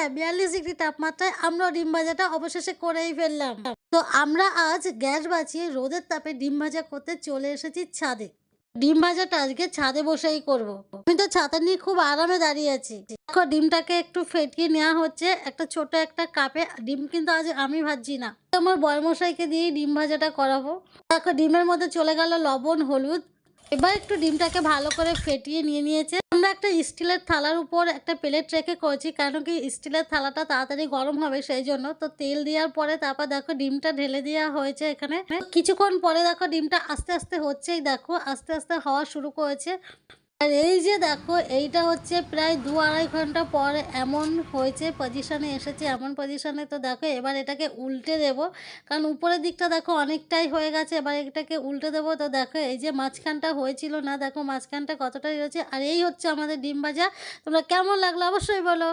হ্যাঁ, ৪২ ডিগ্রি তাপমাত্রায় আমরাও ডিম ভাজাটা অবশেষে করেই ফেললাম। তো আমরা আজ গ্যাস বাঁচিয়ে রোদের তাপে ডিম ভাজা করতে চলে এসেছি ছাদে। ডিম ভাজাটা আজকে ছাদে বসেই করব। আমি তো ছাতা নিয়ে খুব আরামে দাঁড়িয়ে আছি। দেখো ডিমটাকে একটু ফেটিয়ে নেওয়া হচ্ছে একটা ছোট একটা কাপে। ডিম কিন্তু আজ আমি ভাজছি না। আমার বরমশাইকে দিয়েই ডিম ভাজাটা করাবো। দেখো ডিমের মধ্যে চলে গেল লবণ, হলুদ। এবার একটু ডিমটাকে ভালো করে ফেটিয়ে নিয়েছে। আমরা একটা স্টিলের থালার উপর একটা প্লেট রেখে করেছি, কারণ কি স্টিলের থালাটা তাড়াতাড়ি গরম হবে সেই জন্য। তো তেল দেওয়ার পরে তারপর দেখো ডিমটা ঢেলে দেওয়া হয়েছে এখানে। কিছুক্ষণ পরে দেখো ডিমটা আস্তে আস্তে হচ্ছেই, দেখো আস্তে আস্তে হওয়া শুরু করেছে। আর এই যে দেখো এইটা হচ্ছে প্রায় ২-২.৫ ঘন্টা পর এমন হয়েছে, পজিশনে এসেছে এমন পজিশনে। তো দেখো এবার এটাকে উল্টে দেব, কারণ উপরের দিকটা দেখো অনেকটাই হয়ে গেছে। এবার এটাকে উল্টে দেবো। তো দেখো এই যে মাঝখানটা হয়েছিল না, দেখো মাঝখানটা কতটাই রয়েছে। আর এই হচ্ছে আমাদের ডিম ভাজা। তোমরা কেমন লাগলো অবশ্যই বলো।